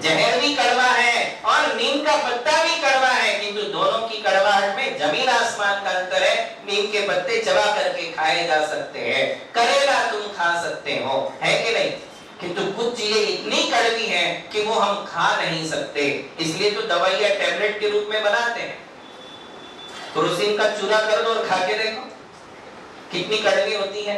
जहर भी कड़वा है और नीम का पत्ता भी कड़वा है, किंतु दोनों की कड़वाहट में जमीन आसमान का अंतर है। नीम के पत्ते चबा करके खाए जा सकते हैं, करेला तुम खा सकते हो, है कि नहीं? किंतु कुछ चीजें इतनी कड़वी हैं कि वो हम खा नहीं सकते, इसलिए तो दवाइयां टैबलेट के रूप में बनाते हैं। क्रोसिन का चूरा कर दो और खा के देखो कितनी कड़वी होती है।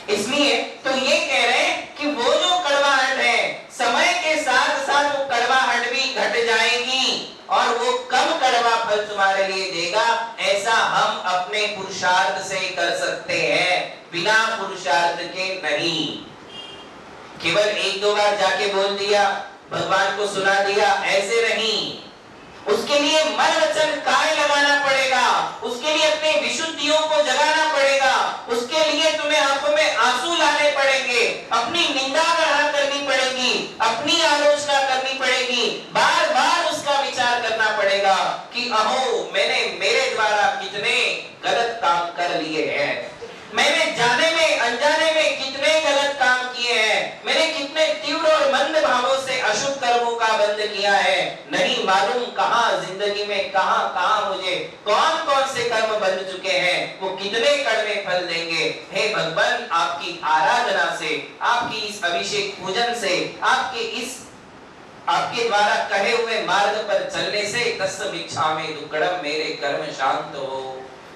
इसलिए तो ये कह रहे हैं कि वो जो कड़वाहट है समय के साथ साथ वो कड़वाहट भी घट जाएगी और वो कम कड़वा फल तुम्हारे लिए देगा। ऐसा हम अपने पुरुषार्थ से कर सकते हैं, बिना पुरुषार्थ के नहीं। केवल एक दो बार जाके बोल दिया, भगवान को सुना दिया, ऐसे नहीं। उसके लिए मन वचन काय लगाना पड़ेगा, उसके लिए अपने विशुद्धियों को जगाना पड़ेगा, उसके लिए तुम्हें आंखों में आंसू लाने पड़ेंगे, अपनी निंदा बढ़ा करनी पड़ेगी, अपनी आलोचना करनी पड़ेगी, बार बार उसका विचार करना पड़ेगा कि अहो मैंने मेरे द्वारा कितने गलत काम कर लिए हैं, मैंने जाने में अनजाने में कितने गलत काम किए हैं, मैंने कितने तीव्र और मंद भावों से अशुभ कर्मों का बंध किया है। नहीं मालूम कहां जिंदगी में कहां मुझे कौन कौन से कर्म बन चुके हैं, वो कितने कड़वे फल देंगे। हे भगवान, आपकी आराधना से, आपकी इस अभिषेक पूजन से, आपके द्वारा कहे हुए मार्ग पर चलने से तस्य इच्छामि दुक्कड़म, मेरे कर्म शांत हो,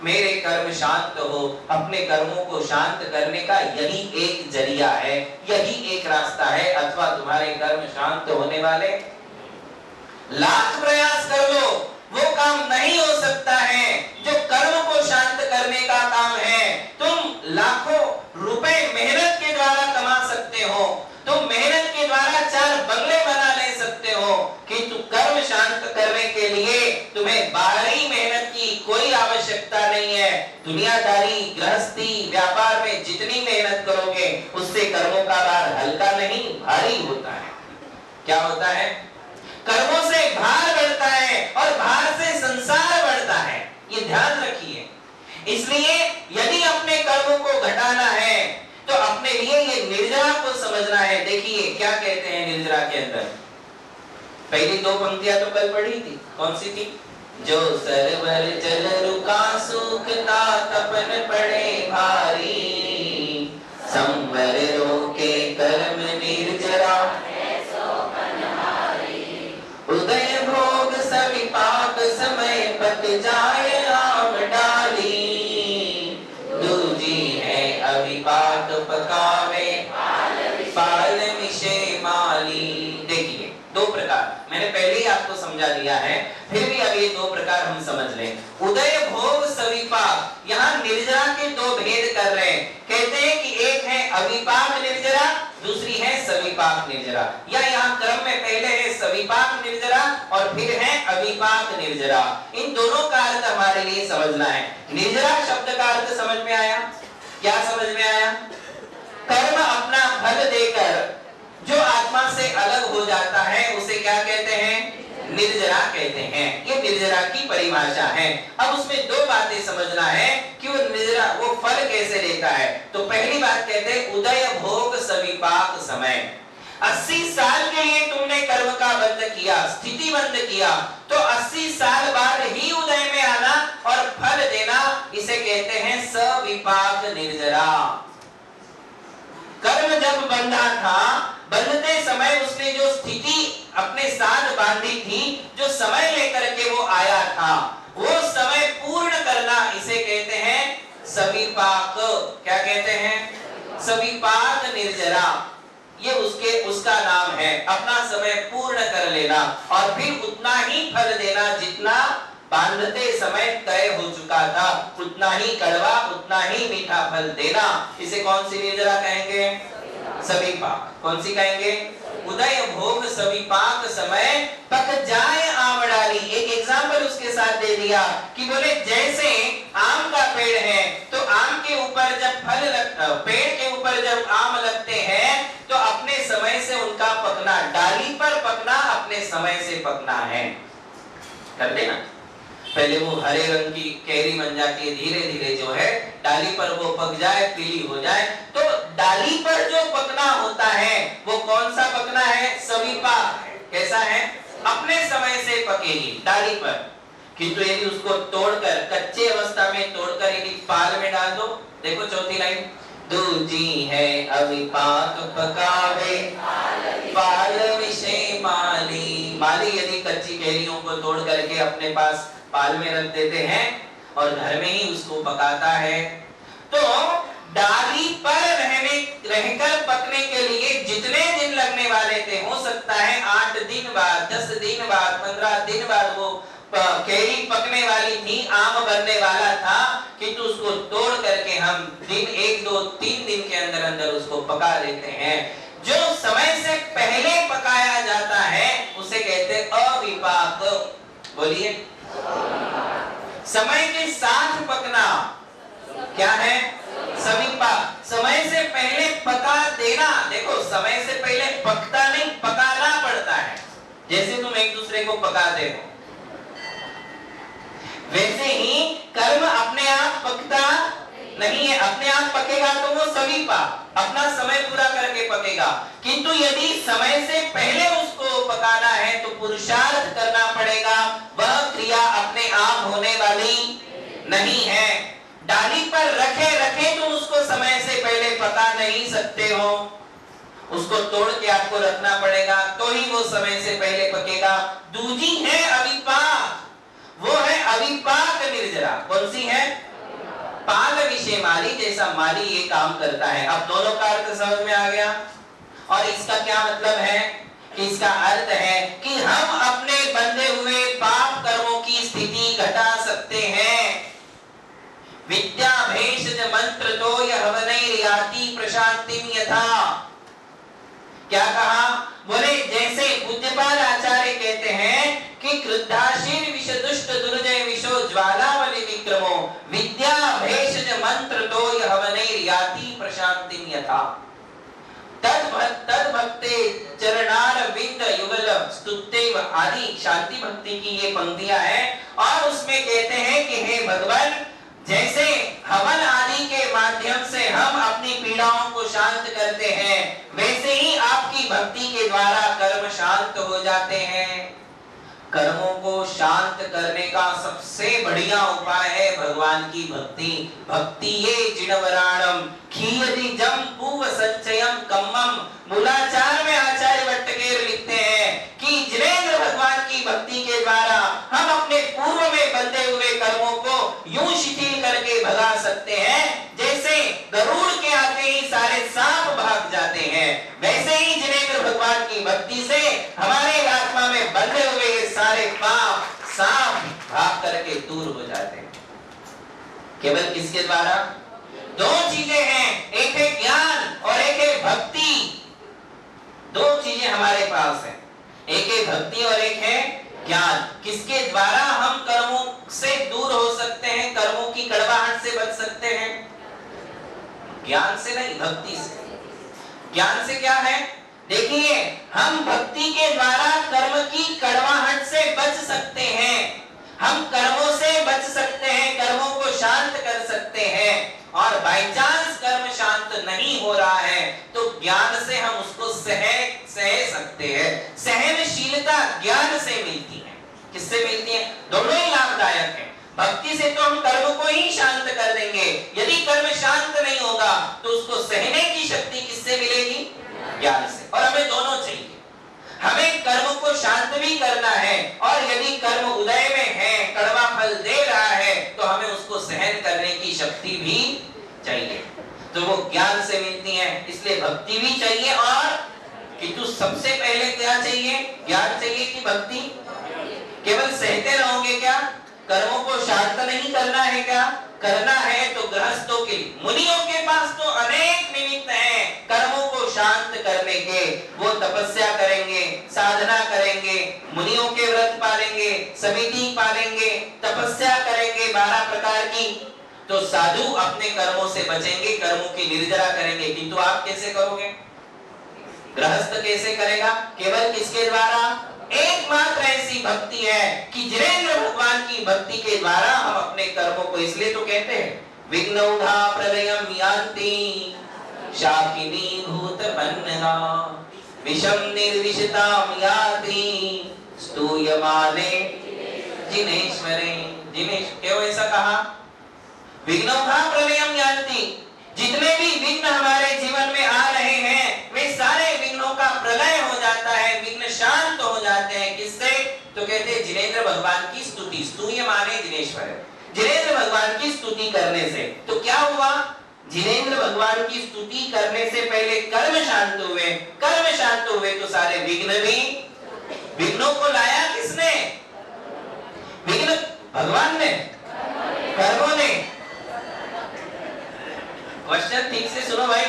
मेरे कर्म शांत हो। अपने कर्मों को शांत करने का यही एक जरिया है, यही एक रास्ता है। अथवा तुम्हारे कर्म शांत होने वाले, लाख प्रयास कर लो वो काम नहीं हो सकता है जो कर्म को शांत करने का काम है। तुम लाखों रुपए मेहनत के द्वारा कमा सकते हो, तुम मेहनत के द्वारा 4 बंगले बना ले सकते हो, किंतु कर्म शांत करने के लिए तुम्हें बाहरी मेहनत की कोई आवश्यकता नहीं है। दुनियादारी, गृहस्थी, व्यापार में जितनी मेहनत करोगे उससे कर्मों का भार हल्का नहीं भारी होता है। क्या होता है? कर्मों से भार बढ़ता है और भार से संसार बढ़ता है, ये ध्यान रखिए। इसलिए यदि अपने कर्मों को घटाना है तो अपने लिए ये निर्जरा को समझना है। देखिए क्या कहते हैं निर्जरा के अंदर, पहली 2 पंक्तियां तो कल पढ़ी थी, कौन सी थी? जो सरवर जल रुका सूखता तपन पड़े भारी, संवर रोके कर्म निर्जरा, उदय भोग सविपाक समय पक जाए आम डाली, दूजी है अविपाक पकावे पाल मिशे माली। देखिए 2 प्रकार मैंने पहले ही आपको समझा दिया है, फिर भी अब ये 2 प्रकार हम समझ लें। उदय भोग सविपाक, यहाँ निर्जरा के 2 भेद कर रहे हैं। कहते हैं कि एक है अविपाक निर्जरा, दूसरी है सविपाक निर्जरा, या यहाँ क्रम में पहले है सविपाक निर्जरा और फिर है अविपाक निर्जरा। इन दोनों का अर्थ हमारे लिए समझना है। निर्जरा शब्द का अर्थ समझ में आया? क्या समझ में आया? कर्म अपना फल देकर जो आत्मा से अलग हो जाता है उसे क्या कहते हैं? निर्जरा कहते हैं। ये निर्जरा की परिभाषा है। अब उसमें 2 बातें समझना है कि वो निर्जरा वो फल कैसे देता है। तो पहली बात कहते हैं उदय भोग सविपाक समय। 80 साल के लिए तुमने कर्म का बंध किया, स्थिति बंध किया, तो 80 साल बाद ही उदय में आना और फल देना, इसे कहते हैं सविपाक निर्जरा। कर्म जब बंधा था, बंधते समय उसने जो स्थिति अपने साथ बांधी थी, जो समय लेकर के वो आया था, वो समय पूर्ण करना, इसे कहते हैं सविपाक। क्या कहते हैं? सविपाक निर्जरा। ये उसका नाम है, अपना समय पूर्ण कर लेना और फिर उतना ही फल देना जितना बांधते समय तय हो चुका था, उतना ही कड़वा उतना ही मीठा फल देना। इसे कौन सी निर्जरा कहेंगे? सविपाक। कौन सी कहेंगे? उदय भोग सविपाक समय पक जाए आम डाली। एक एग्जाम्पल उसके साथ दे दिया कि बोले जैसे आम का पेड़ है तो आम के ऊपर जब पेड़ के ऊपर जब आम लगते हैं तो अपने समय से उनका पकना, डाली पर पकना अपने समय से पकना है। कर देना, पहले वो हरे रंग की कैरी बन जाती है, धीरे धीरे जो है डाली पर वो पक जाए, पीली हो जाए। तो डाली पर जो पकना होता है वो कौन सा पकना है? सविपाक है। कैसा है? अपने समय से पकेगी डाली पर, किंतु यदि उसको तोड़कर कच्चे अवस्था में तोड़कर यदि पाल में डाल दो, देखो चौथी लाइन, दूजी है अविपाक पकावे पाल विषय माली। माली यदि कच्ची कैरियों को तोड़ करके अपने पास पाल में रख देते हैं और घर में ही उसको पकाता है, तो डाली पर रहकर पकने के लिए जितने दिन लगने वाले थे, हो सकता है 8 दिन बाद, 10 दिन बाद, 15 दिन बाद वो कैरी पकने वाली थी, आम बनने वाला था, किंतु उसको तोड़ करके हम दिन 1, 2, 3 दिन के अंदर अंदर उसको पका देते हैं। जो समय से पहले पकाया जाता है उसे कहते हैं अविपाक। बोलिए, समय के साथ पकना क्या है? सविपाक। समय से पहले पका देना, देखो समय से पहले पकता नहीं, पकाना पड़ता है। जैसे तुम एक दूसरे को पकाते हो, वैसे ही कर्म अपने आप पकता नहीं है। अपने आप पकेगा तो वो सविपाक, अपना समय पूरा करके पकेगा, किंतु यदि समय से पहले उसको पकाना है तो पुरुषार्थ करना पड़ेगा, वह क्रिया अपने आप होने वाली नहीं है। डाली पर रखे रखे तो उसको समय से पहले पका नहीं सकते हो, उसको तोड़ के आपको रखना पड़ेगा तो ही वो समय से पहले पकेगा। दूजी है अविपाक, वो है अविपाक निर्जरा। कौन सी है? पाल विषय माली, जैसा माली ये काम करता है। अब दोनों का अर्थ समझ में आ गया। और इसका क्या मतलब है? कि इसका अर्थ है कि हम अपने बंधे हुए पाप कर्मों की स्थिति घटा सकते हैं। विद्या भेषज मंत्र तो हवनैर्याति प्रशांतिम यथा। क्या कहा? बोले जैसे पूज्यपाद आचार्य कहते हैं कि क्रुद्धाशीर विषदुष्ट दुर्जय विशो ज्वालावली विक्रमो विद्या भेषज मंत्र तो हवनैर्याति प्रशांतिम यथा। तद भक्ते चरणार विंद युगल स्तुतेव आदि शांति भक्ति की ये पंक्तियां हैं। और उसमें कहते हैं कि हे भगवान, जैसे हवन आदि के माध्यम से हम अपनी पीड़ाओं को शांत करते हैं, वैसे ही आपकी भक्ति के द्वारा कर्म शांत हो जाते हैं। कर्मों को शांत करने का सबसे बढ़िया उपाय है भगवान की भक्ति। भक्ति ये जिणवराणम खीयति जम पूव संचयम कम्मम। मूलाचार में आचार्य भट्टकेर लिखते हैं कि जिनेंद्र भगवान की भक्ति के द्वारा हम अपने पूर्व में बंधे हुए कर्मों को यूं शिथिल करके भगा सकते हैं, जैसे गरुड़ के आते ही सारे सांप भाग जाते हैं, वैसे ही जिनेंद्र भगवान की भक्ति से हमारे आत्मा में बंधे हुए ये सारे पाप सांप भाग करके दूर हो जाते हैं। केवल किसके द्वारा? दो चीजें हैं, एक है ज्ञान और एक है भक्ति। दो चीजें हमारे पास हैं, एक है भक्ति और एक है ज्ञान। किसके द्वारा हम कर्मों से दूर हो सकते हैं, कर्मों की कड़वाहट से बच सकते हैं? ज्ञान से नहीं, भक्ति से। ज्ञान से क्या है? देखिए, हम भक्ति के द्वारा कर्म की कड़वाहट से बच सकते हैं, हम कर्मों से बच सकते हैं, कर्मों को शांत कर सकते हैं। और बाय चांस कर्म शांत नहीं हो रहा है तो ज्ञान से हम उसको सह सकते हैं। सहनशीलता ज्ञान से मिलती है। किससे मिलती है? दोनों ही लाभदायक है। भक्ति से तो हम कर्म को ही शांत कर देंगे, यदि कर्म शांत नहीं होगा तो उसको सहने की शक्ति किससे मिलेगी? ज्ञान से। और हमें दोनों चाहिए। हमें कर्म को शांत भी करना है और यदि कर्म उदय में है, कड़वा फल दे रहा है, तो हमें उसको सहन करने की शक्ति भी चाहिए। तो वो ज्ञान से मिलती है, इसलिए भक्ति भी चाहिए। और किंतु सबसे पहले क्या चाहिए? ज्ञान चाहिए कि भक्ति? केवल सहते रहोगे क्या? कर्मों को शांत नहीं करना है क्या? करना है तो गृहस्थों के लिए, मुनियों के पास तो अनेक निमित्त हैं कर्मों को शांत करने के। वो तपस्या करेंगे, साधना करेंगे, मुनियों के व्रत पालेंगे, समिति पालेंगे, तपस्या करेंगे 12 प्रकार की, तो साधु अपने कर्मों से बचेंगे, कर्मों की निर्जरा करेंगे। किंतु आप कैसे करोगे? गृहस्थ कैसे करेगा? केवल किसके द्वारा? एकमात्र ऐसी भक्ति है कि जिनेंद्र भगवान की भक्ति के द्वारा हम अपने कर्मों को, इसलिए तो कहते हैं विघ्नौघा प्रलयम यान्ति शाकिनी भूत बन्धना। विषम निर्विषताम याति स्तूयमाने जिनेश्वरे। जिनेश क्यों ऐसा कहा? विघ्नों का प्रलयम यान्ति, जितने भी विघ्न हमारे जीवन में आ रहे हैं वे सारे विघ्नों का प्रलय हो जाता है, विघ्न शांत हो जाते हैं। किससे? तो कहते हैं जिनेंद्र भगवान की स्तुति, स्तूयमाने जिनेश्वर, जिनेंद्र भगवान की स्तुति करने से। तो क्या हुआ? जिनेंद्र भगवान की स्तुति करने से पहले कर्म शांत हुए, कर्म शांत हुए तो सारे विघ्न भी, विघ्नों को लाया किसने? विघ्न भगवान ने, कर्मों ने। क्वेश्चन ठीक से सुनो भाई,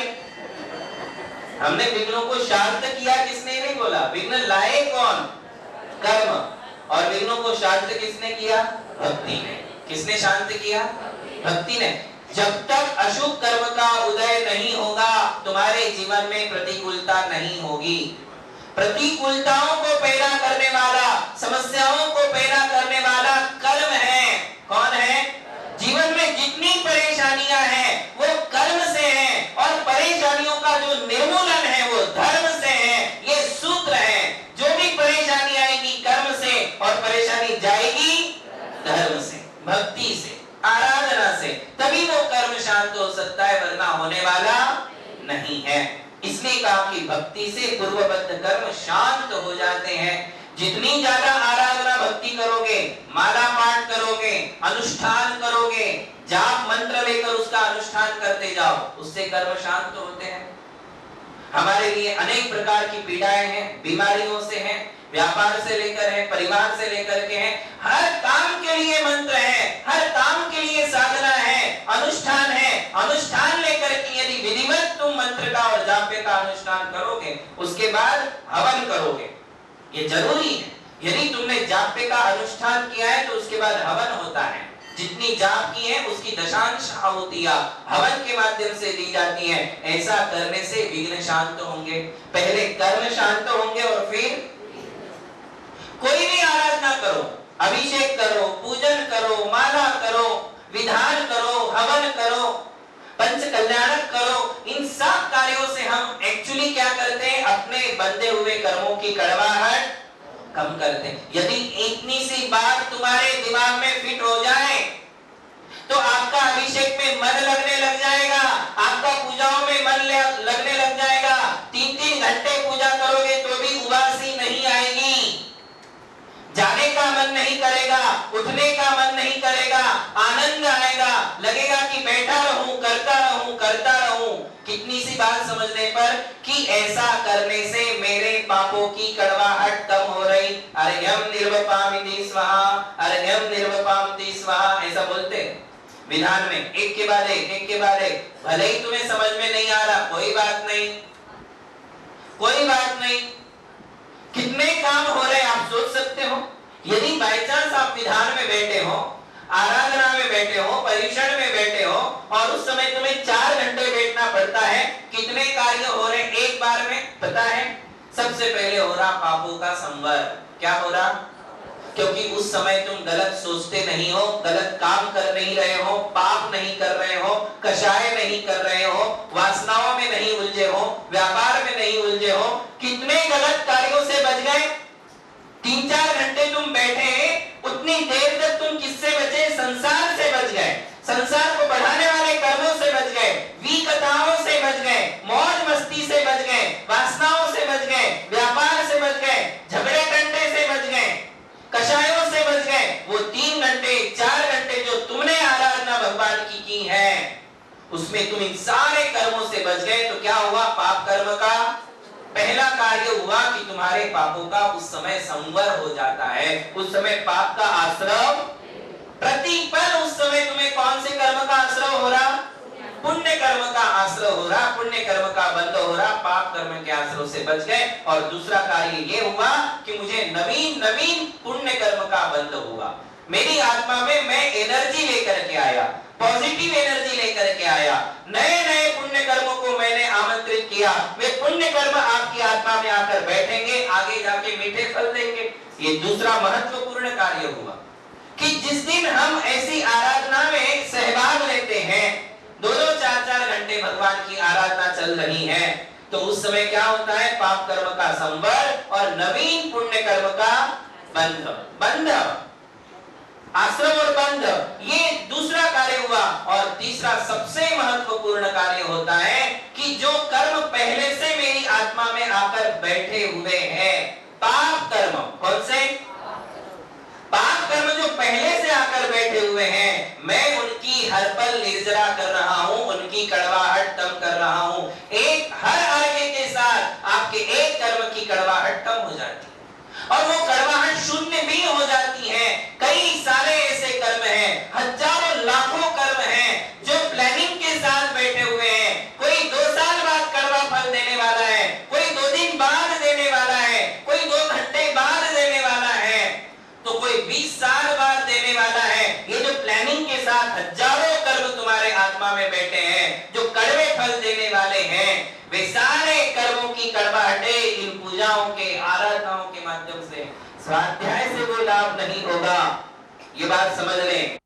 हमने विघ्नों को शांत किया किसने? नहीं बोला। विघ्न लाए कौन? कर्म। और विघ्नों को शांत किसने किया? भक्ति ने। किसने शांत किया? भक्ति ने। जब तक अशुभ कर्म का उदय नहीं होगा तुम्हारे जीवन में प्रतिकूलता नहीं होगी। प्रतिकूलताओं को पैदा करने वाला, समस्याओं को पैदा करने वाला कर्म है। कौन है? जीवन में जितनी परेशानियां हैं वो कर्म से हैं, और परेशानियों का जो निर्मूलन है वो धर्म से है। ये सूत्र है, जो भी परेशानी आएगी कर्म से, और परेशानी जाएगी धर्म से, भक्ति से, आराधना से, तभी वो कर्म शांत हो सकता है, वरना होने वाला नहीं है। इसलिए कहा कि भक्ति से पूर्वबद्ध कर्म शांत हो जाते हैं। जितनी ज्यादा आराधना भक्ति करोगे, माला पाठ करोगे, अनुष्ठान करोगे, जाप मंत्र लेकर उसका अनुष्ठान करते जाओ, उससे कर्म शांत होते हैं। हमारे लिए अनेक प्रकार की पीड़ाएं हैं, बीमारियों से हैं, व्यापार से लेकर है, परिवार से लेकर के हैं, हर काम के लिए मंत्र है, हर काम के लिए साधना है, अनुष्ठान है। अनुष्ठान लेकर के यदि विधिवत तुम मंत्र का और जाप्य का अनुष्ठान करोगे, उसके बाद हवन करोगे, ये जरूरी है। यदि तुमने जाप्य का अनुष्ठान किया है तो उसके बाद हवन होता है। जितनी जाप की है उसकी दशांश आहुतियां हवन के माध्यम से दी जाती है। ऐसा करने से विघ्न शांत होंगे। पहले कर्म शांत होंगे और फिर कोई भी आराधना करो, अभिषेक करो, पूजन करो, माला करो, विधान करो, हवन करो, पंच कल्याणक करो, इन सब कार्यों से हम एक्चुअली क्या करते हैं? अपने बंधे हुए कर्मों की कड़वाहट कम करते हैं। यदि इतनी सी बात तुम्हारे दिमाग में फिट हो जाए तो आपका अभिषेक में मन लगने लग जाएगा, आपका पूजाओं में मन लगने लग जाएगा। 3-3 घंटे पूजा करोगे तो भी उबासी नहीं आएगी, जाने का मन नहीं करेगा, उठने का मन नहीं करेगा, आनंद आएगा, लगेगा कि बैठा रहूं, करता रहूं, करता रहूं। कितनी सी बात समझने पर कि ऐसा करने से मेरे पापों की कड़वाहट कम हो रही। अर्घ्यम निर्वपामिति स्वाहा, अर्घ्यम निर्वपामिति स्वाहा, ऐसा बोलते विधान में, एक के बाद एक, एक के बाद एक। भले ही तुम्हें समझ में नहीं आ रहा, कोई बात नहीं, कोई बात नहीं। कितने काम हो रहे आप सोच सकते हो। यदि बाय चांस आप विधान में बैठे हो, आराधना में बैठे हो, परिषद में बैठे हो, और उस समय तुम्हें 4 घंटे बैठना पड़ता है, कितने कार्य हो रहे एक बार में पता है? सबसे पहले हो रहा पापों का संवर। क्या हो रहा? क्योंकि उस समय तुम गलत सोचते नहीं हो, गलत काम कर नहीं रहे हो, पाप नहीं कर रहे हो, कषाय नहीं कर रहे हो, वासनाओं में नहीं उलझे हो, व्यापार में नहीं उलझे हो। कितने गलत कार्यों से बच गए। 3-4 घंटे तुम बैठे, उतनी देर तक तुम किससे बचे? संसार से बच गए, संसार को बढ़ाने वाले कर्मों से बच गए, विकताओं से बच गए, मौज मस्ती से बच गए, वासनाओं से बच गए, व्यापार से बच गए, झगड़े टंटे से बच गए, कषायों से बच गए। वो 3 घंटे 4 घंटे जो तुमने आराधना भगवान की है, उसमें तुम इन सारे कर्मों से बच गए। तो क्या हुआ? पाप कर्म का पहला कार्य हुआ कि तुम्हारे पापों का उस समय संवर हो जाता है। उस समय पाप का आश्रव, प्रतिपल उस समय तुम्हें कौन से कर्म का आश्रव हो रहा? पुण्य कर्म का आश्रय हो रहा, पुण्य कर्म का बंध हो रहा, पाप कर्म के आश्रय से बच गए। और दूसरा कार्य ये हुआ कि मुझे नवीन नवीन पुण्य कर्म का बंध हुआ। मेरी आत्मा में मैं एनर्जी लेकर के आया, पॉजिटिव एनर्जी लेकर के आया, नए नए पुण्य कर्मों को मैंने आमंत्रित किया। वे पुण्य कर्म आपकी आत्मा में आकर बैठेंगे, आगे जाके मीठे फल देंगे। ये दूसरा महत्वपूर्ण कार्य हुआ कि जिस दिन हम ऐसी आराधना में सहभाग लेते हैं, 2-2 4-4 घंटे भगवान की आराधना चल रही है, तो उस समय क्या होता है? पाप कर्म का संवर और नवीन पुण्य कर्म का बंध। बंध, आश्रम और बंध, ये दूसरा कार्य हुआ। और तीसरा सबसे महत्वपूर्ण कार्य होता है कि जो कर्म पहले से मेरी आत्मा में आकर बैठे हुए हैं, पाप कर्म। कौन से? पाप कर्म जो पहले से आकर बैठे हुए हैं, मैं उनकी हर पल निर्जरा कर रहा हूं, उनकी कड़वाहट कम कर रहा हूं। एक हर अर्घ्य के साथ आपके एक कर्म की कड़वाहट कम हो जाती है और वो कड़वाहट शून्य भी हो जाती है। कई सारे ऐसे कर्म हैं, हजारों लाखों कर्म हैं जो प्लानिंग के साथ बैठे हुए हैं। कोई 2 साल बाद कड़वा फल देने वाला है, कोई 2 दिन बाद देने वाला है, कोई 2 घंटे बाद देने वाला है, तो कोई 20 साल बाद देने वाला है। ये जो प्लानिंग के साथ हजारों कर्म तुम्हारे आत्मा में बैठे हैं, जो कड़वे फल देने वाले हैं, वे सारे कर्मों की कड़वाहटें इन पूजाओं के, आराधनाओं के माध्यम से, स्वाध्याय से वो लाभ नहीं होगा। ये बात समझ लें।